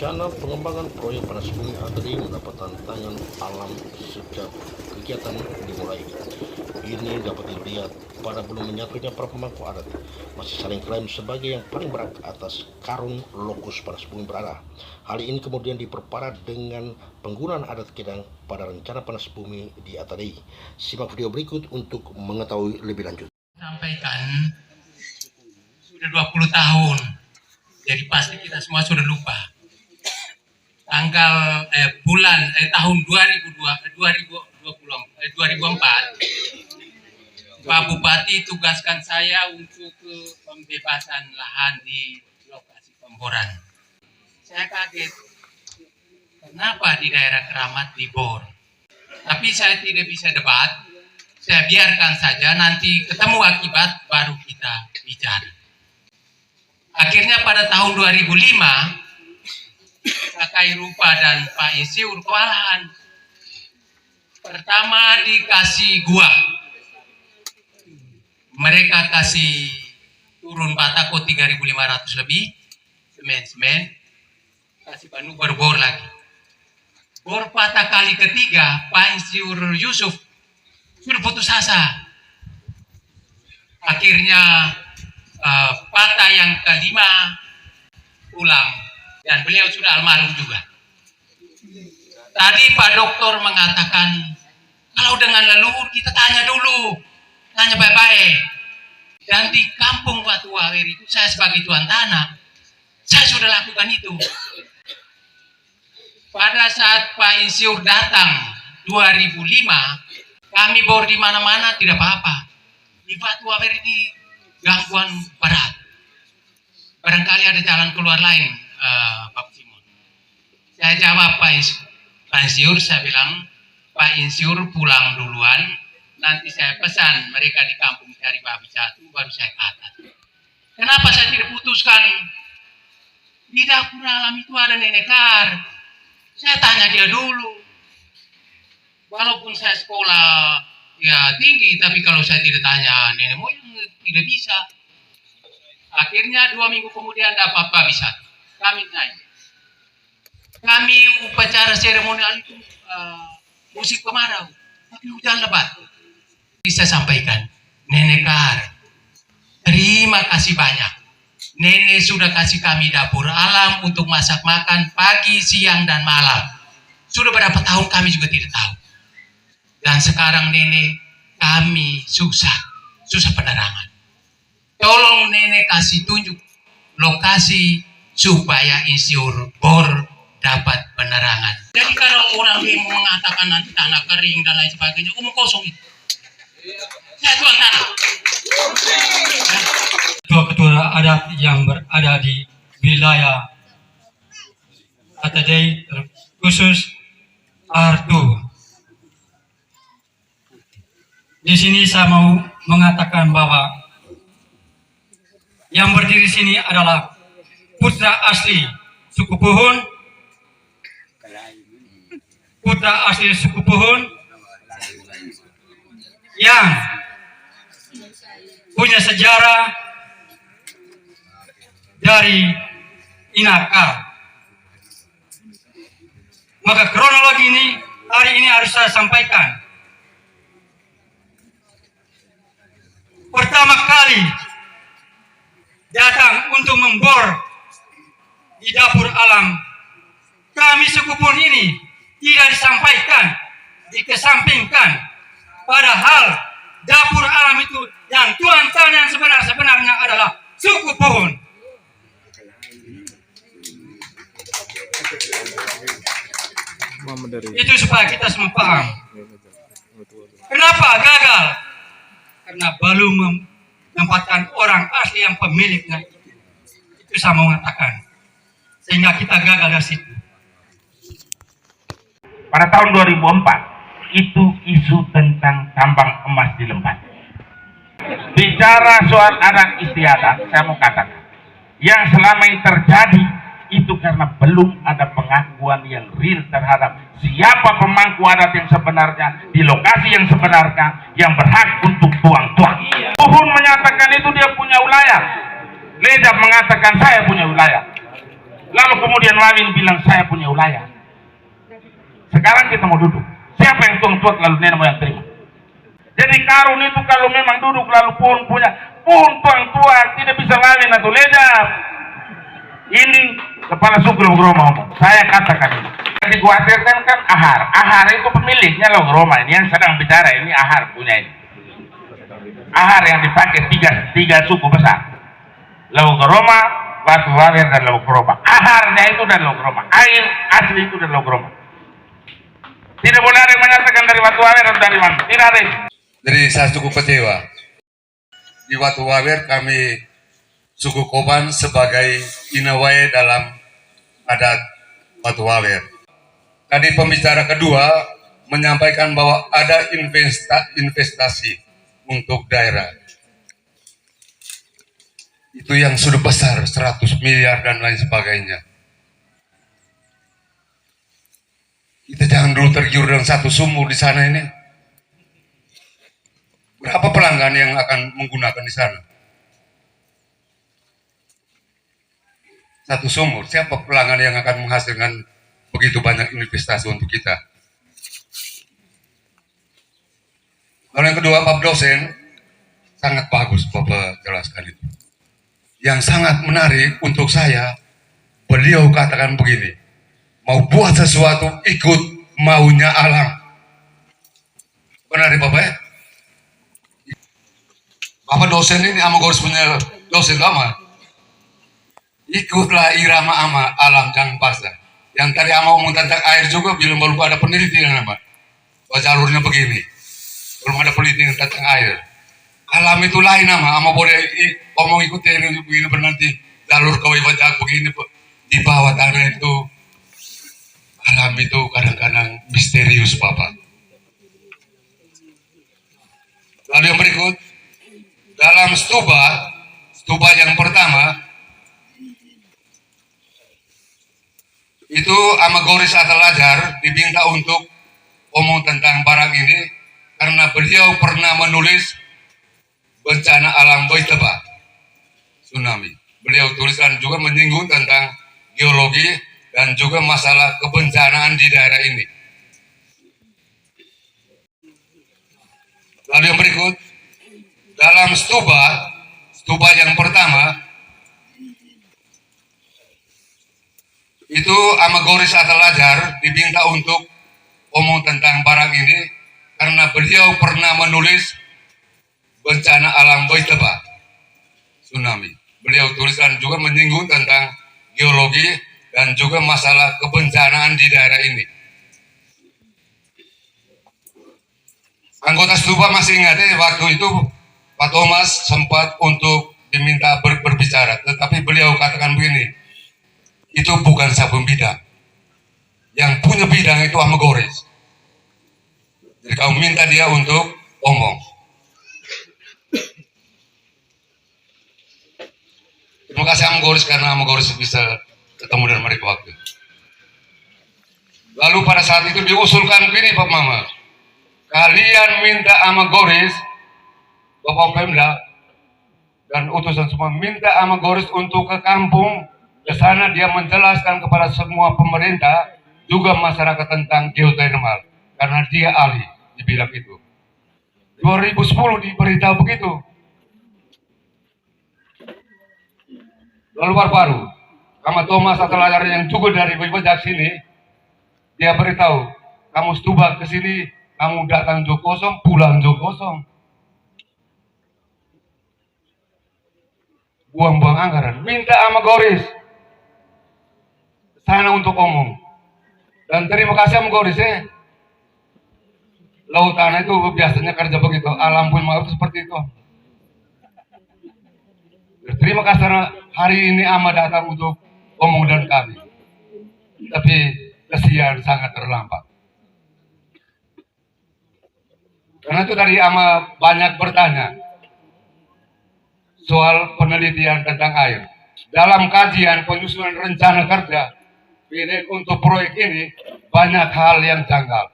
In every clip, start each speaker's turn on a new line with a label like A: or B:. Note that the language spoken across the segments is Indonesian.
A: Rencana pengembangan proyek panas bumi ATD mendapat tantangan alam sejak kegiatan dimulai. Ini dapat dilihat pada belum menyatunya para pemangku adat masih saling klaim sebagai yang paling berhak atas karung lokus panas bumi berada. Hal ini kemudian diperparah dengan penggunaan adat Kedang pada rencana panas bumi di ATD. Simak video berikut untuk mengetahui lebih lanjut.
B: Sampaikan sudah 20 tahun, jadi pasti kita semua sudah lupa. Tahun 2004, Pak Bupati tugaskan saya untuk ke pembebasan lahan di lokasi pemboran. Saya kaget, kenapa di daerah Keramat dibor? Tapi saya tidak bisa debat, saya biarkan saja, nanti ketemu akibat baru kita bicara. Akhirnya pada tahun 2005, Kakai Rupa dan Pak Insiur kewalahan. Pertama dikasih gua, mereka kasih turun batako 3.500 lebih, semen, kasih panu bor lagi. Bor patah kali ketiga, Pak Insiur Yusuf sudah putus asa. Akhirnya patah yang kelima ulang. Dan beliau sudah almarhum juga. Tadi Pak Dokter mengatakan, kalau dengan leluhur kita tanya dulu, tanya baik-baik. Dan di kampung Batu Awer itu, saya sebagai tuan tanah, saya sudah lakukan itu. Pada saat Pak Insiur datang 2005, kami bor di mana-mana tidak apa-apa. Di Batu Awer ini gangguan berat. Barangkali ada jalan keluar lain. Pak Simon. Saya jawab Pak Insiur, saya bilang, Pak Insiur pulang duluan, nanti saya pesan mereka di kampung cari babi satu, baru saya kata. Kenapa saya tidak putuskan? Di dapur alam itu ada nenek Kar. Saya tanya dia dulu. Walaupun saya sekolah ya tinggi, tapi kalau saya tidak tanya nenek moyang tidak bisa. Akhirnya 2 minggu kemudian dapat babi satu. Kami naik. Kami upacara seremonial itu musik kemarau, tapi hujan lebat. Bisa sampaikan, Nenek Kar, terima kasih banyak. Nenek sudah kasih kami dapur alam untuk masak makan pagi, siang, dan malam. Sudah berapa tahun kami juga tidak tahu. Dan sekarang Nenek, kami susah penerangan. Tolong Nenek kasih tunjuk lokasi supaya Insiur bor dapat penerangan. Jadi kalau orang demo mengatakan nanti tanah kering dan lain sebagainya, omong kosong itu. Saya tuan tanah.
C: Ketua-ketua adat yang berada di wilayah ATD khusus Artu. Di sini saya mau mengatakan bahwa yang berdiri di sini adalah putra asli suku Puhun, yang punya sejarah dari Inaka. Maka kronologi ini hari ini harus saya sampaikan. Pertama kali datang untuk membor di dapur alam, kami suku Puhun ini tidak disampaikan, dikesampingkan. Padahal dapur alam itu yang tuan tanah yang sebenarnya adalah suku Puhun. Itu supaya kita semua paham. Kenapa gagal? Karena belum menempatkan orang asli yang pemiliknya. Itu saya mau mengatakan. Sehingga kita gagal dari situ.
D: Pada tahun 2004, itu isu tentang tambang emas di Lembat. Bicara soal adat istiadat, saya mau katakan, yang selama ini terjadi itu karena belum ada pengakuan yang real terhadap siapa pemangku adat yang sebenarnya di lokasi yang sebenarnya yang berhak untuk tuang-tuang. Puhun menyatakan itu dia punya wilayah, Leda mengatakan saya punya wilayah. Lalu kemudian Lawin bilang saya punya wilayah. Sekarang kita mau duduk. Siapa yang tuang lalu nenek moyang terima? Jadi karun itu kalau memang duduk lalu pun tuang tua tidak bisa Lawin atau ledap. Ini kepala suku Logroma ngomong. Saya katakan ini. Yang dikhawatirkan kan Ahar. Ahar itu pemiliknya Logroma ini yang sedang bicara ini Ahar punya ini. Ahar yang dipakai tiga suku besar. Logroma, Batu Wawer dan Logroma. Aharnya itu dan Logroma. Air asli itu dan Logroma. Tidak boleh ada yang menyatakan dari Batu Wawer atau dari mana. Tidak ada.
E: Jadi saya cukup kecewa. Di Batu Wawer kami suku Koban sebagai inawai dalam adat Batu Wawer. Tadi pembicara kedua menyampaikan bahwa ada investasi untuk daerah. Itu yang sudah besar, 100 miliar dan lain sebagainya. Kita jangan dulu tergiur dengan satu sumur di sana ini. Berapa pelanggan yang akan menggunakan di sana? Satu sumur, siapa pelanggan yang akan menghasilkan begitu banyak investasi untuk kita? Lalu yang kedua, Pak dosen, sangat bagus Bapak jelaskan itu. Yang sangat menarik untuk saya, beliau katakan begini, mau buat sesuatu ikut maunya alam. Benar ya Bapak ya? Bapak dosen ini ama harus punya dosen lama. Ikutlah irama ama alam jangan pasar. Yang tadi ama ngomong tentang air juga belum ada penelitian apa. Bahwa jalurnya begini. Belum ada penelitian tentang air. Alam itu lain ama boleh omong ikut ini begini berarti jalur kawai bajak begini di bawah tanah itu. Alam itu kadang-kadang misterius Bapak. Lalu yang berikut, dalam stupa yang pertama, itu ama Goris Atalajar diminta untuk omong tentang barang ini karena beliau pernah menulis bencana alam Boiteba, tsunami. Beliau tuliskan juga menyinggung tentang geologi dan juga masalah kebencanaan di daerah ini. Lalu yang berikut, dalam stupa yang pertama, itu ama Goris Atalajar diminta untuk omong tentang barang ini karena beliau pernah menulis bencana alam Boiteba, tsunami. Beliau tuliskan juga menyinggung tentang geologi dan juga masalah kebencanaan di daerah ini. Anggota stupa masih ingat ya waktu itu Pak Thomas sempat untuk diminta berbicara, tetapi beliau katakan begini, itu bukan saya pembidang. Yang punya bidang itu ama Goris. Jadi kamu minta dia untuk omong. Terima kasih ama Goris karena ama Goris bisa ketemu dengan mereka waktu. Lalu pada saat itu diusulkan begini Pak Mama. Kalian minta ama Goris, Bapak Pemda dan utusan semua minta ama Goris untuk ke kampung. Ke sana dia menjelaskan kepada semua pemerintah juga masyarakat tentang geotermal karena dia ahli di bidang itu. 2010 diberitahu begitu. Lalu baru sama Thomas Atalajar yang juga dari Bajak sini, dia beritahu, kamu stuba ke sini, kamu datang jauh kosong, pulang jauh kosong. Buang-buang anggaran. Minta sama Goris sana untuk omong. Dan terima kasih sama Goris ya. Lautan itu biasanya kerja begitu. Alam pun mau seperti itu. Terima kasih karena hari ini ama datang untuk omong dan kami. Tapi kesian sangat terlambat. Karena itu tadi ama banyak bertanya soal penelitian tentang air. Dalam kajian penyusunan rencana kerja ini untuk proyek ini banyak hal yang janggal.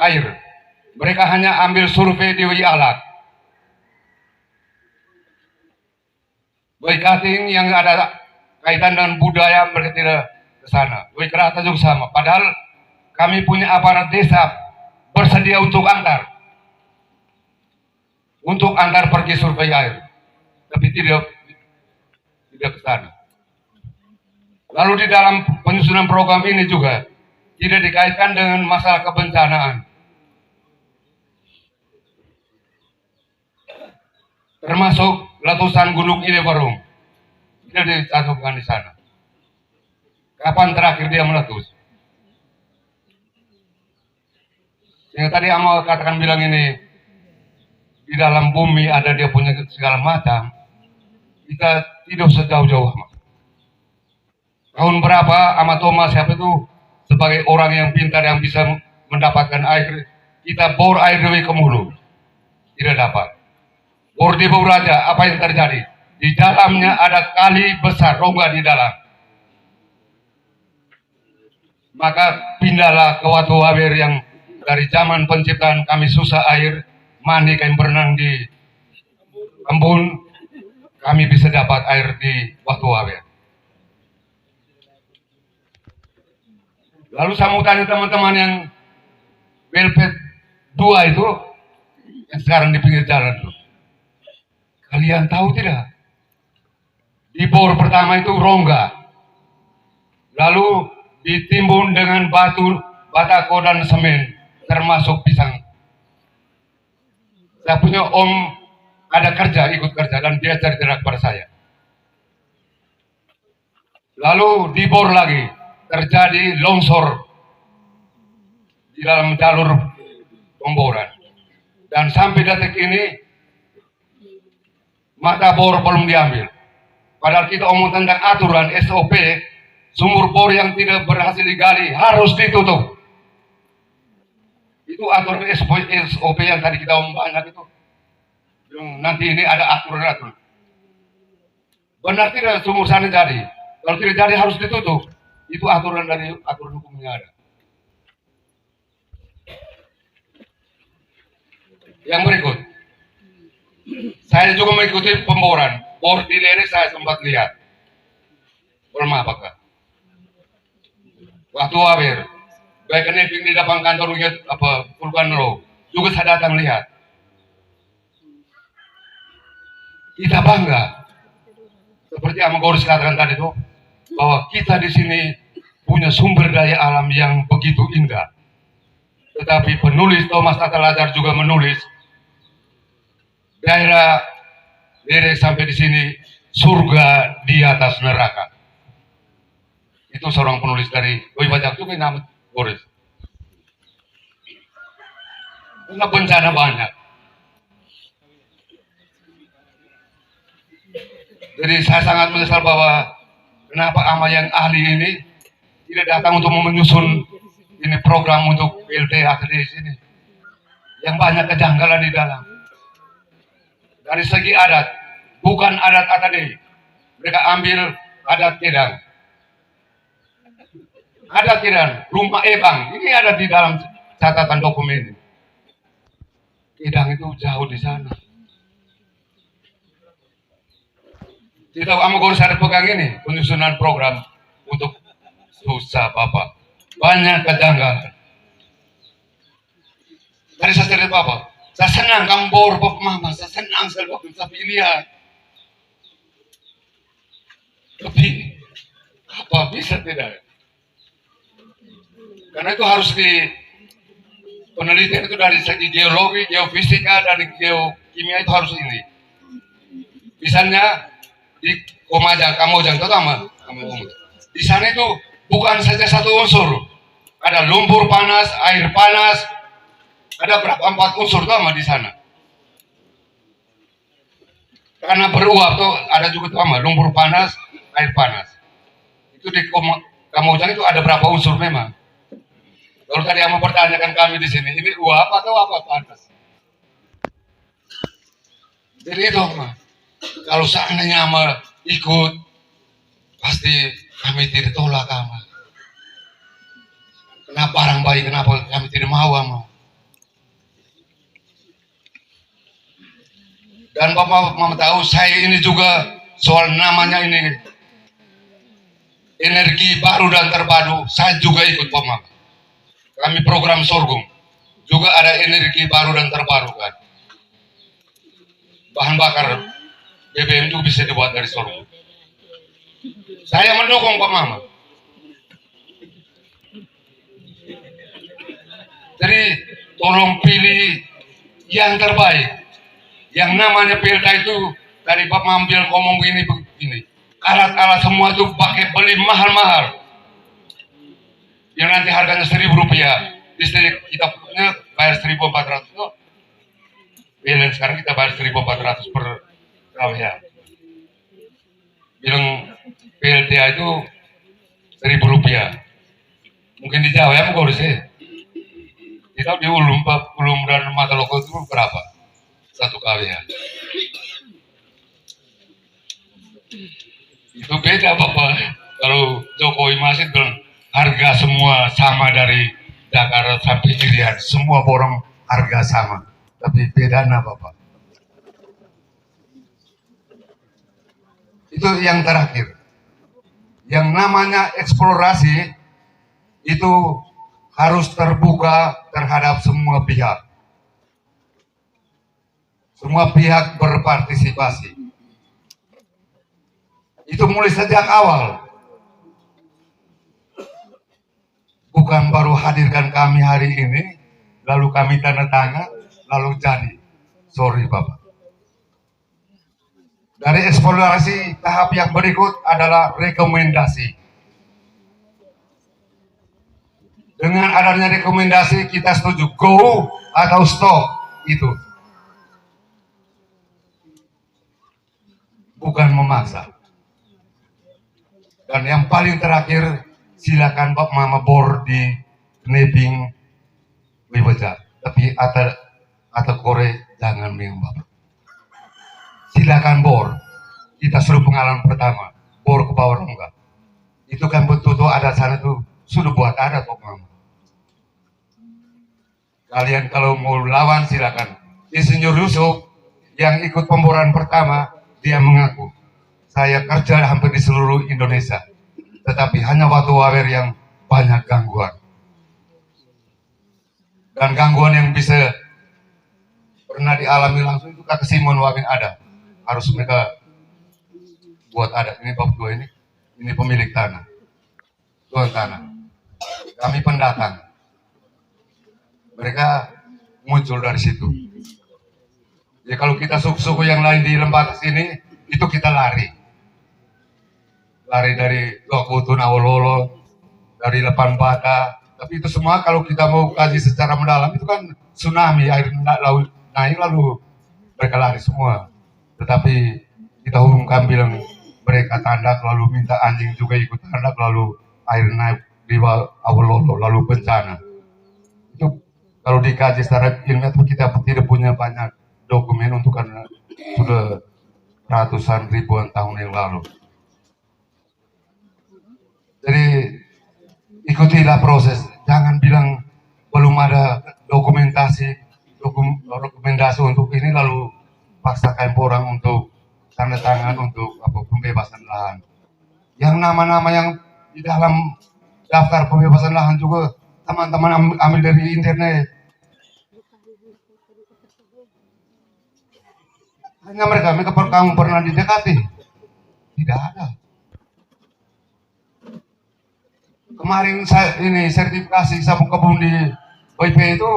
E: Air, mereka hanya ambil survei di alat. Baik Kating yang ada kaitan dengan budaya mereka tidak ke sana. Baik Rata juga sama. Padahal kami punya aparat desa bersedia untuk antar pergi survei air, tapi tidak ke sana. Lalu di dalam penyusunan program ini juga tidak dikaitkan dengan masalah kebencanaan. Termasuk letusan Gunung Ilewarung tidak dicantumkan di sana. Kapan terakhir dia meletus? Yang tadi Amal katakan bilang ini di dalam bumi ada dia punya segala macam. Kita tidak sejauh-jauh. Tahun berapa Ama Thomas siapa itu sebagai orang yang pintar yang bisa mendapatkan air, kita bor air dari ke Mulu, tidak dapat. Bor di bawah raja, apa yang terjadi? Di dalamnya ada kali besar, rongga di dalam. Maka pindahlah ke Watu Wawer yang dari zaman penciptaan kami susah air, mandi kami berenang di embun, kami bisa dapat air di Watu Wawer. Lalu saya mau tanya teman-teman yang Belpet 2 itu, yang sekarang di pinggir jalan itu. Kalian tahu tidak? Di bor pertama itu rongga. Lalu ditimbun dengan batu, batako dan semen, termasuk pisang. Saya punya om ada kerja, ikut kerja, dan dia cerita pada saya. Lalu di bor lagi, terjadi longsor di dalam jalur pemboran. Dan sampai detik ini, mata bor belum diambil. Padahal kita omong tentang aturan SOP, sumur bor yang tidak berhasil digali harus ditutup. Itu aturan SOP yang tadi kita omong banyak itu. Nanti ini ada aturan. Benar tidak sumur sana jadi? Kalau tidak jadi harus ditutup. Itu aturan dari aturan hukumnya ada. Yang berikut. Saya juga mengikuti pemboran. Bor di Lere saya sempat lihat. Belum apakah? Waktu Wawer, baik neping di depan kantor Pulkan Row, juga saya datang lihat. Kita bangga, seperti Ama Goris katakan tadi itu, bahwa kita di sini punya sumber daya alam yang begitu indah. Tetapi penulis Thomas Atalajar juga menulis daerah Lere sampai di sini surga di atas neraka. Itu seorang penulis dari Bajak juga nama Boris. Karena bencana banyak. Jadi saya sangat menyesal bahwa kenapa Ama yang ahli ini tidak datang untuk menyusun ini program untuk PLT di sini. Yang banyak kejanggalan di dalam. Dari segi adat, bukan adat Atade. Mereka ambil adat Kedang. Adat Kedang, rumah Ebang, ini ada di dalam catatan dokumen. Kedang itu jauh di sana. Tidak Ama Goris ada pegang ini, penyusunan program untuk susah Bapak. Banyak kejanggalan. Tadi saya cerita Bapak. Saya senang kamu bor Bapak Mama, saya senang sekali waktu saya lihat. Tapi apa bisa tidak? Karena itu harus di penelitian itu dari segi geologi, geofisika, dan geokimia itu harus ini. Misalnya di Komajang, Kamojang, itu sama. Di sana itu bukan saja satu unsur. Ada lumpur panas, air panas, ada berapa 4 unsur sama di sana. Karena beruap tuh ada juga sama lumpur panas, air panas. Itu di Kamojang itu ada berapa unsur memang. Kalau tadi yang mempertanyakan kami di sini, ini uap atau apa panas? Jadi itu mah. Kalau seandainya ama ikut, pasti kami tidak tolak ama. Kenapa barang baik, kenapa kami tidak mau ama? Dan Bapak mau tahu, saya ini juga soal namanya ini energi baru dan terbaru, saya juga ikut Pak Mama. Kami program sorghum juga ada energi baru dan terbarukan. Bahan bakar BBM itu bisa dibuat dari sorghum. Saya mendukung Pak Mama. Jadi tolong pilih yang terbaik. Yang namanya PLTA itu dari Pak Mampil ngomong begini. Alat-alat semua itu pakai beli mahal-mahal. Yang nanti harganya Rp1.000. Listrik kita punya bayar 1.400. No. PLN sekarang kita bayar 1.400 per KWH. Bilang PLTA itu Rp1.000. Mungkin di Jawa ya mau sih. Kita di Ulum dan Mataloko itu berapa? 1 KWH. Itu beda Bapak. Kalau Jokowi masih bilang harga semua sama dari Jakarta sampai Irian, semua borong harga sama. Tapi bedanya Bapak. Itu yang terakhir. Yang namanya eksplorasi itu harus terbuka terhadap semua pihak. Semua pihak berpartisipasi. Itu mulai sejak awal. Bukan baru hadirkan kami hari ini, lalu kami tanda tangan, lalu jadi. Sorry Bapak. Dari eksplorasi tahap yang berikut adalah rekomendasi. Dengan adanya rekomendasi kita setuju go atau stop itu. Bukan memaksa. Dan yang paling terakhir silakan Pak Mama bor di nebing wibaja. Tapi atau kore jangan memang Bapak. Silakan bor. Kita suruh pengalaman pertama. Bor ke bawah enggak. Itu kan betul-betul ada sana tuh sudah buat ada Pak Mama. Kalian kalau mau lawan silakan. Insinyur Yusuf yang ikut pemboran pertama, dia mengaku, saya kerja hampir di seluruh Indonesia. Tetapi hanya Watu Wawer yang banyak gangguan. Dan gangguan yang bisa pernah dialami langsung itu kata Simon Wabin ada. Harus mereka buat ada. Ini Bapak dua ini pemilik tanah. Tuan tanah. Kami pendatang. Mereka muncul dari situ. Ya kalau kita suku-suku yang lain di Lembata sini, itu kita lari. Lari dari Lokutun Awololo, dari Lepan Bata. Tapi itu semua kalau kita mau kaji secara mendalam, itu kan tsunami, air laut naik lalu mereka lari semua. Tetapi kita umumkan bilang mereka tandak, lalu minta anjing juga ikut tandak, lalu air naik di Awololo, lalu bencana. Itu kalau dikaji secara ilmiah kita tidak punya banyak dokumen untuk karena sudah ratusan ribuan tahun yang lalu. Jadi ikutilah proses, jangan bilang belum ada rekomendasi untuk ini lalu paksakan orang untuk tanda tangan untuk pembebasan lahan. Yang nama-nama yang di dalam daftar pembebasan lahan juga teman-teman ambil dari internet. Hanya mereka kamu pernah didekati? Tidak ada. Kemarin saya ini sertifikasi sabuk kebun di OIP itu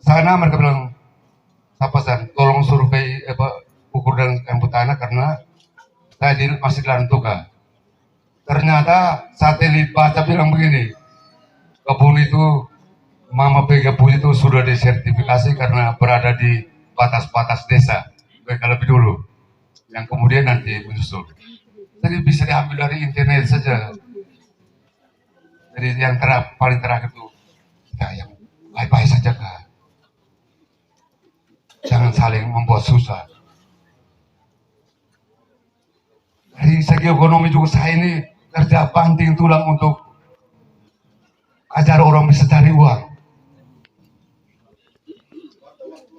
E: sana mereka bilang tolong survei ukur dan kempu tanah karena saya masih di Tuga. Ternyata satelit baca bilang begini, kebun itu Mama Pega Puji itu sudah disertifikasi karena berada di batas-batas desa. Mereka lebih dulu, yang kemudian nanti menyusul. Jadi bisa diambil dari internet saja. Jadi yang paling terakhir itu kita yang baik-baik saja Kak. Jangan saling membuat susah. Dari segi ekonomi juga saya ini kerja banting tulang untuk ajar orang bisa cari uang.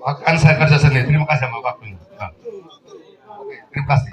E: Bahkan saya kerja sendiri. Terima kasih sama Pak.